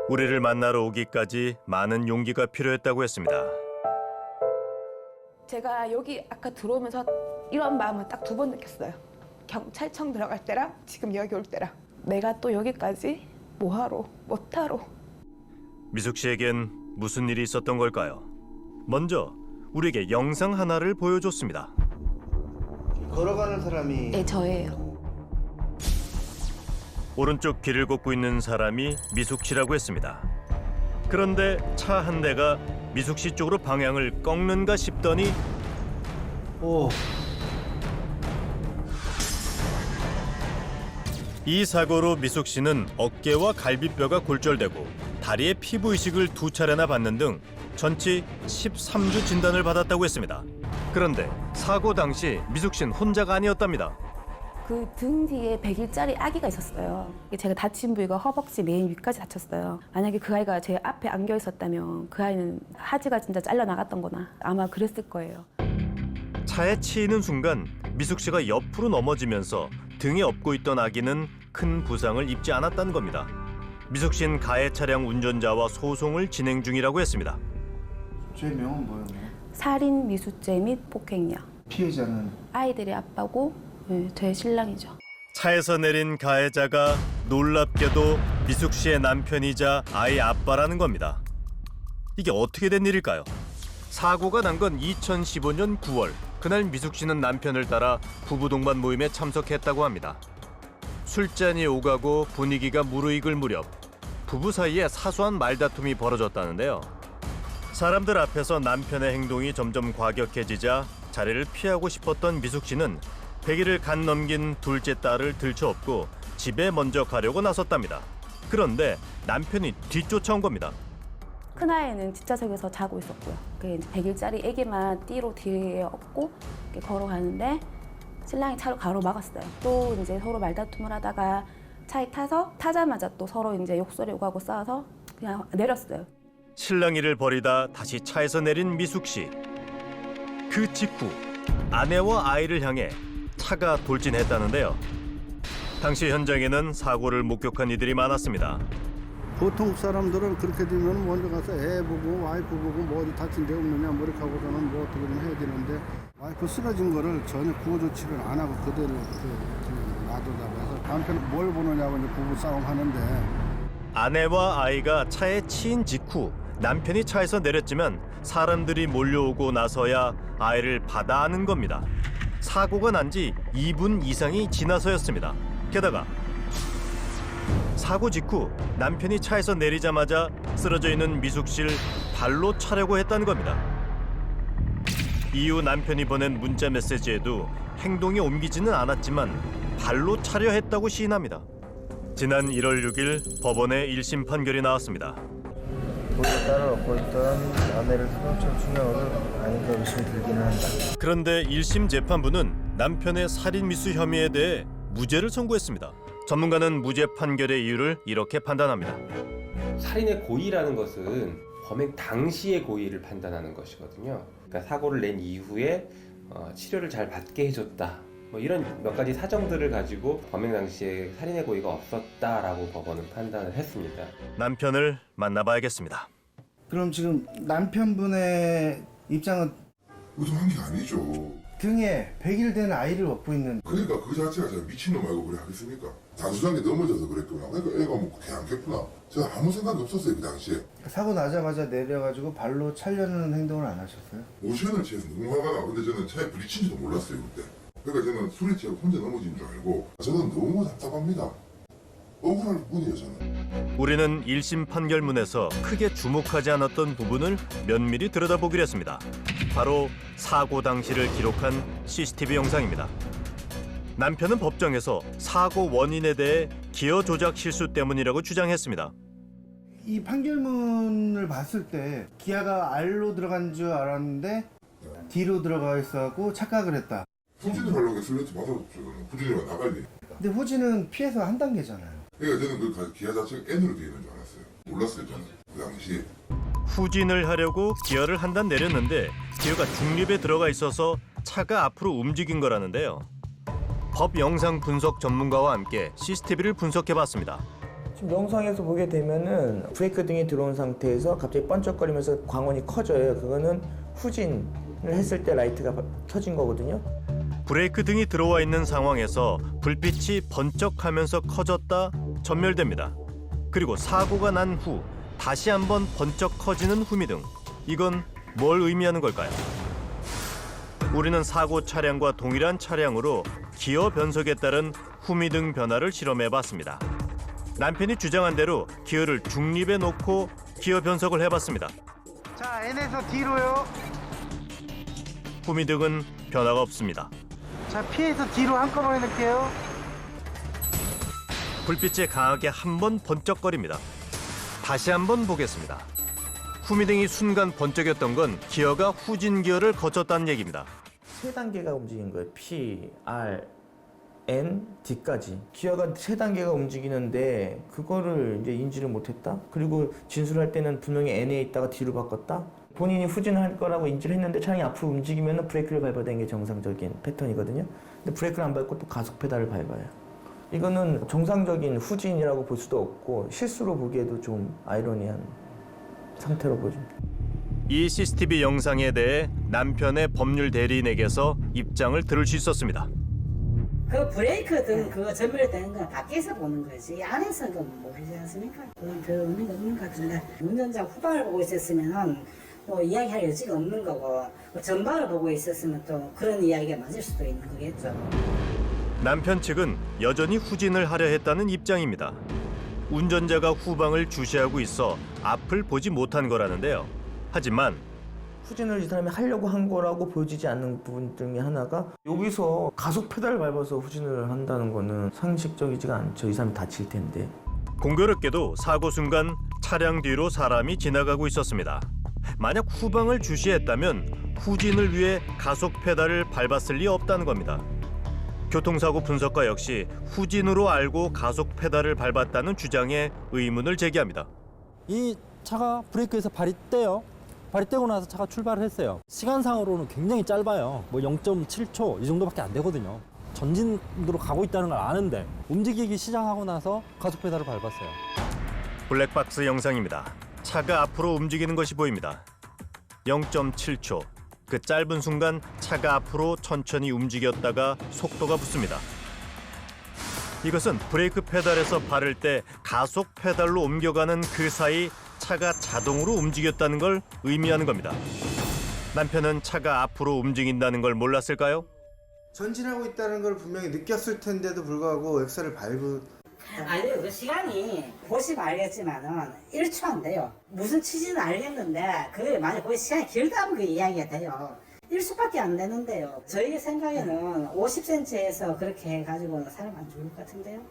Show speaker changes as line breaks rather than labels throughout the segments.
우리를 만나러 오기까지 많은 용기가 필요했다고 했습니다.
제가 여기 아까 들어오면서 이런 마음을 딱 2번 느꼈어요. 경찰청 들어갈 때랑 지금 여기 올 때랑. 내가 또 여기까지 뭐하러, 못하러.
미숙 씨에겐 무슨 일이 있었던 걸까요? 먼저 우리에게 영상 하나를 보여줬습니다.
걸어가는 사람이
네, 저예요.
오른쪽 길을 걷고 있는 사람이 미숙 씨라고 했습니다. 그런데 차 한 대가 미숙 씨 쪽으로 방향을 꺾는가 싶더니 이 사고로 미숙 씨는 어깨와 갈비뼈가 골절되고 다리에 피부 이식을 2차례나 받는 등 전치 13주 진단을 받았다고 했습니다. 그런데 사고 당시 미숙 씨는 혼자가 아니었답니다.
그 등 뒤에 100일짜리 아기가 있었어요. 제가 다친 부위가 허벅지 메인 위까지 다쳤어요. 만약에 그 아이가 제 앞에 안겨 있었다면 그 아이는 하지가 진짜 잘려 나갔던 거나 아마 그랬을 거예요.
차에 치이는 순간 미숙 씨가 옆으로 넘어지면서 등에 업고 있던 아기는 큰 부상을 입지 않았다는 겁니다. 미숙 씨는 가해 차량 운전자와 소송을 진행 중이라고 했습니다.
죄명은 뭐예요?
살인 미수죄 및 폭행이요.
피해자는
아이들의 아빠고 제 신랑이죠.
차에서 내린 가해자가 놀랍게도 미숙 씨의 남편이자 아이 아빠라는 겁니다. 이게 어떻게 된 일일까요? 사고가 난 건 2015년 9월. 그날 미숙 씨는 남편을 따라 부부 동반 모임에 참석했다고 합니다. 술잔이 오가고 분위기가 무르익을 무렵 부부 사이에 사소한 말다툼이 벌어졌다는데요. 사람들 앞에서 남편의 행동이 점점 과격해지자 자리를 피하고 싶었던 미숙 씨는 100일을 간 넘긴 둘째 딸을 들쳐업고 집에 먼저 가려고 나섰답니다. 그런데 남편이 뒤쫓아온 겁니다.
큰아이는 뒷좌석에서 자고 있었고요. 그 이제 100일짜리 아기만 띠로 뒤에 업고 이렇게 걸어가는데 신랑이 차로 가로막았어요. 또 이제 서로 말다툼을 하다가 차에 타자마자 또 서로 이제 욕설이 오가고 싸워서 그냥 내렸어요.
실랑이를 벌이다 다시 차에서 내린 미숙 씨. 그 직후 아내와 아이를 향해 차가 돌진했다는데요. 당시 현장에는 사고를 목격한 이들이 많았습니다.
보통 사람들은 그렇게 되면 먼저 가서 애 보고 와이프 보고 뭐 어디 다친 데 없느냐 뭐 이렇게 하고서는 뭐 어떻게 좀 해야 되는데 와이프 쓰러진 거를 전혀 구호 조치를 안 하고 그대로 놔두다가 남편이 뭘 보느냐고 이제 부부 싸움 하는데
아내와 아이가 차에 치인 직후 남편이 차에서 내렸지만 사람들이 몰려오고 나서야 아이를 받아 안은 겁니다. 사고가 난 지 2분 이상이 지나서였습니다. 게다가 사고 직후 남편이 차에서 내리자마자 쓰러져 있는 미숙 씨를 발로 차려고 했다는 겁니다. 이후 남편이 보낸 문자 메시지에도 행동이 옮기지는 않았지만 발로 차려 했다고 시인합니다. 지난 1월 6일 법원에 1심 판결이 나왔습니다.
우리 딸을 얻고 있던 아내를 수동적 충격으로 아닌가 의심이 들기는 한다.
그런데 1심 재판부는 남편의 살인 미수 혐의에 대해 무죄를 선고했습니다. 전문가는 무죄 판결의 이유를 이렇게 판단합니다.
살인의 고의라는 것은 범행 당시의 고의를 판단하는 것이거든요. 그러니까 사고를 낸 이후에 치료를 잘 받게 해줬다. 뭐 이런 몇 가지 사정들을 가지고 범행 당시에 살인의 고의가 없었다라고 법원은 판단을 했습니다.
남편을 만나봐야겠습니다.
그럼 지금 남편분의 입장은
의도한 게 아니죠.
등에 100일 된 아이를 업고 있는
그러니까 그 자체가 제가 미친놈 말고 그래 하겠습니까? 단순하게 넘어져서 그랬구나. 그러니까 애가 뭐 개안겠구나. 제가 아무 생각이 없었어요 그 당시에.
사고 나자마자 내려가지고 발로 차려는 행동을 안 하셨어요?
모션을 취해서 너무 화가 나. 근데 저는 차에 부딪힌지도 몰랐어요 그때. 그러니까 저는 술에 취하고 혼자 넘어진 줄 알고 저는 너무 답답합니다. 억울할 뿐이에요 저는.
우리는 1심 판결문에서 크게 주목하지 않았던 부분을 면밀히 들여다보기로 했습니다. 바로 사고 당시를 기록한 CCTV 영상입니다. 남편은 법정에서 사고 원인에 대해 기어 조작 실수 때문이라고 주장했습니다.
이 판결문을 봤을 때 기아가 R로 들어간 줄 알았는데 D로 들어가 있어갖고 착각을 했다.
후진을 하려고 슬래트 받아줬죠 저는. 후진이면 나갈리.
근데 호진은 피해서 한 단계잖아요.
그러니까 저는 그 기아 자체가 N으로 되어 있는 줄 알았어요. 몰랐어요 저는 그 당시에.
후진을 하려고 기어를 한 단 내렸는데 기어가 중립에 들어가 있어서 차가 앞으로 움직인 거라는데요. 법 영상 분석 전문가와 함께 CCTV를 분석해봤습니다.
지금 영상에서 보게 되면은 브레이크 등이 들어온 상태에서 갑자기 번쩍거리면서 광원이 커져요. 그거는 후진을 했을 때 라이트가 켜진 거거든요.
브레이크 등이 들어와 있는 상황에서 불빛이 번쩍하면서 커졌다 전멸됩니다. 그리고 사고가 난 후 다시 한번 번쩍 커지는 후미등. 이건 뭘 의미하는 걸까요? 우리는 사고 차량과 동일한 차량으로 기어 변속에 따른 후미등 변화를 실험해봤습니다. 남편이 주장한 대로 기어를 중립에 놓고 기어 변속을 해봤습니다.
자, N에서 D로요.
후미등은 변화가 없습니다.
자, P에서 D로 한꺼번에 넣을게요.
불빛이 강하게 한 번 번쩍거립니다. 다시 한번 보겠습니다. 후미등이 순간 번쩍였던 건 기어가 후진 기어를 거쳤다는 얘기입니다.
세 단계가 움직인 거예요. P, R, N, D까지. 기어가 세 단계가 움직이는데 그거를 이제 인지를 못했다. 그리고 진술할 때는 분명히 N에 있다가 D로 바꿨다. 본인이 후진할 거라고 인지를 했는데 차량이 앞으로 움직이면 브레이크를 밟아야 되는 게 정상적인 패턴이거든요. 근데 브레이크를 안 밟고 또 가속 페달을 밟아요. 이거는 정상적인 후진이라고 볼 수도 없고 실수로 보기에도 좀 아이러니한 상태로 보입니다.
이 CCTV 영상에 대해 남편의 법률 대리인에게서 입장을 들을 수 있었습니다.
그 브레이크 등 그거 전멸되는 건 밖에서 보는 거지 안에서 그건 모르지 않습니까? 그건 별 의미가 없는 것 같은데 운전자 후방을 보고 있었으면 뭐 이야기할 여지가 없는 거고 전방을 보고 있었으면 또 그런 이야기가 맞을 수도 있는 거겠죠.
남편 측은 여전히 후진을 하려 했다는 입장입니다. 운전자가 후방을 주시하고 있어 앞을 보지 못한 거라는데요. 하지만
후진을 이 사람이 하려고 한 거라고 보여지지 않는 부분 중에 하나가 여기서 가속 페달을 밟아서 후진을 한다는 거는 상식적이지가 않죠. 이 사람이 다칠 텐데.
공교롭게도 사고 순간 차량 뒤로 사람이 지나가고 있었습니다. 만약 후방을 주시했다면 후진을 위해 가속 페달을 밟았을 리 없다는 겁니다. 교통사고 분석가 역시 후진으로 알고 가속 페달을 밟았다는 주장에 의문을 제기합니다.
이 차가 브레이크에서 발이 떼요. 발이 떼고 나서 차가 출발을 했어요. 시간상으로는 굉장히 짧아요. 뭐 0.7초 이 정도밖에 안 되거든요. 전진으로 가고 있다는 걸 아는데 움직이기 시작하고 나서 가속 페달을 밟았어요.
블랙박스 영상입니다. 차가 앞으로 움직이는 것이 보입니다. 0.7초. 그 짧은 순간 차가 앞으로 천천히 움직였다가 속도가 붙습니다. 이것은 브레이크 페달에서 바를 때 가속 페달로 옮겨가는 그 사이 차가 자동으로 움직였다는 걸 의미하는 겁니다. 남편은 차가 앞으로 움직인다는 걸 몰랐을까요?
전진하고 있다는 걸 분명히 느꼈을 텐데도 불구하고 엑셀을
아니요, 그 시간이 보시면 알겠지만은 1초 안 돼요. 무슨 취지는 알겠는데 그게 만약 그 시간이 길다 하면 그 이야기가 돼요. 1초밖에 안 되는데요. 저희 생각에는 50cm에서 그렇게 해가지고는 사람 안 죽을 것 같은데요.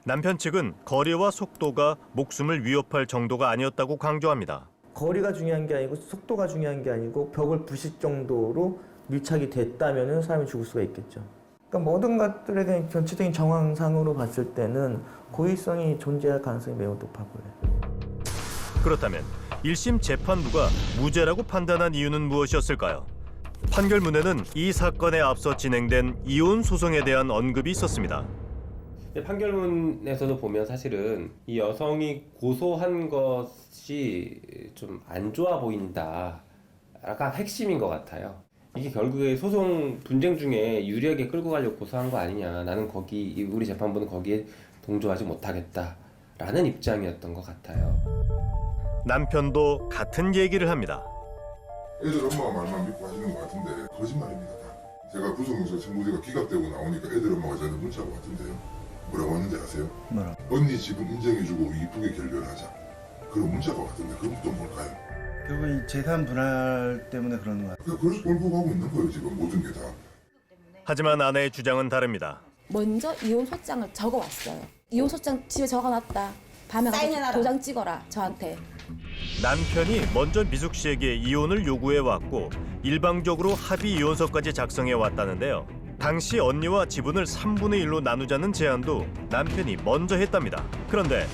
남편 측은 거리와 속도가 목숨을 위협할 정도가 아니었다고 강조합니다.
거리가 중요한 게 아니고 속도가 중요한 게 아니고 벽을 부실 정도로 밀착이 됐다면 사람이 죽을 수가 있겠죠. 그러니까 모든 것들에 대한 전체적인 정황상으로 봤을 때는 고의성이 존재할 가능성이 매우 높아 보여요.
그렇다면 1심 재판부가 무죄라고 판단한 이유는 무엇이었을까요? 판결문에는 이 사건에 앞서 진행된 이혼 소송에 대한 언급이 있었습니다.
판결문에서도 보면 사실은 이 여성이 고소한 것이 좀 안 좋아 보인다. 약간 핵심인 것 같아요. 이게 결국에 소송 분쟁 중에 유리하게 끌고 가려고 고소한 거 아니냐. 나는 우리 재판부는 거기에 동조하지 못하겠다라는 입장이었던 것 같아요.
남편도 같은 얘기를 합니다.
애들 엄마가 말만 믿고 하시는 것 같은데 거짓말입니다. 다. 제가 구속영장 청구제가 기각되고 나오니까 애들 엄마가 저한테 문자가 왔던데요. 뭐라고 왔는지 아세요?
뭐라?
언니 지금 인정해주고 이쁘게 결별하자. 그런 문자가 왔던데 그건 또 뭘까요?
결국 이 재산 분할 때문에 그러는 거야.
그래서 몰고 가고 있는 거예요 지금 모든 게 다.
하지만 아내의 주장은 다릅니다.
먼저 이혼 소장을 적어왔어요. 이혼 소장 집에 적어놨다. 밤에 가서 도장 찍어라 저한테.
남편이 먼저 미숙 씨에게 이혼을 요구해 왔고 일방적으로 합의 이혼서까지 작성해 왔다는데요. 당시 언니와 지분을 3분의 1로 나누자는 제안도 남편이 먼저 했답니다. 그런데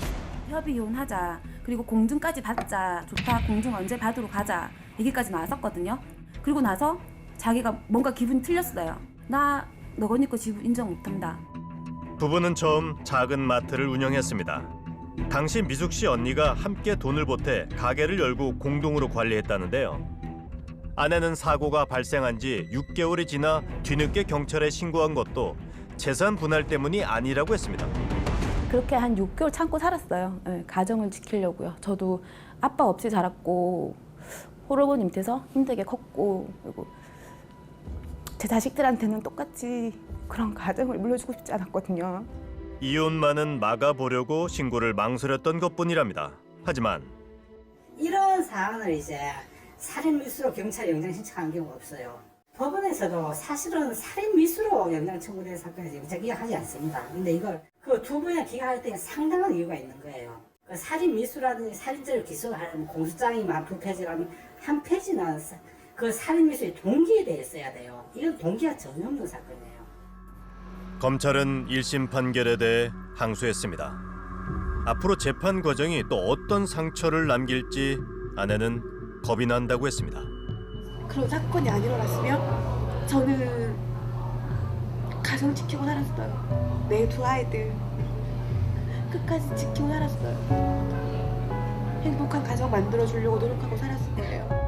협의 이혼하자. 그리고 공증까지 받자. 좋다. 공증 언제 받으러 가자. 얘기까지 나왔었거든요. 그리고 나서 자기가 뭔가 기분이 틀렸어요. 나 너거니 거 지분 인정 못한다.
부부는 처음 작은 마트를 운영했습니다. 당시 미숙 씨 언니가 함께 돈을 보태 가게를 열고 공동으로 관리했다는데요. 아내는 사고가 발생한 지 6개월이 지나 뒤늦게 경찰에 신고한 것도 재산 분할 때문이 아니라고 했습니다.
그렇게 한 6개월 참고 살았어요. 네, 가정을 지키려고요. 저도 아빠 없이 자랐고 호르몬 밑에서 힘들게 컸고, 그리고 제 자식들한테는 똑같이 그런 가정을 물려주고 싶지 않았거든요.
이혼만은 막아보려고 신고를 망설였던 것뿐이랍니다. 하지만
이런 사안을 이제 살인 미수로 경찰에 영장 신청한 경우가 없어요. 법원에서도 사실은 살인 미수로 영장 청구된 사건에서 영장 기각하지 않습니다. 근데 이걸 그 두 번이나 기각할 때 상당한 이유가 있는 거예요. 그 살인 미수라든지 살인죄를 기소하려면 공소장이 만 2페이지라면 한 페이지는 그 살인 미수의 동기에 대해 써야 돼요. 이건 동기가 전혀 없는 사건이에요.
검찰은 1심 판결에 대해 항소했습니다. 앞으로 재판 과정이 또 어떤 상처를 남길지 아내는 겁이 난다고 했습니다.
그런 사건이 안 일어났으면 저는 가정 지키고 살았어요. 내 두 아이들 끝까지 지키고 살았어요. 행복한 가정 만들어주려고 노력하고 살았을 거예요.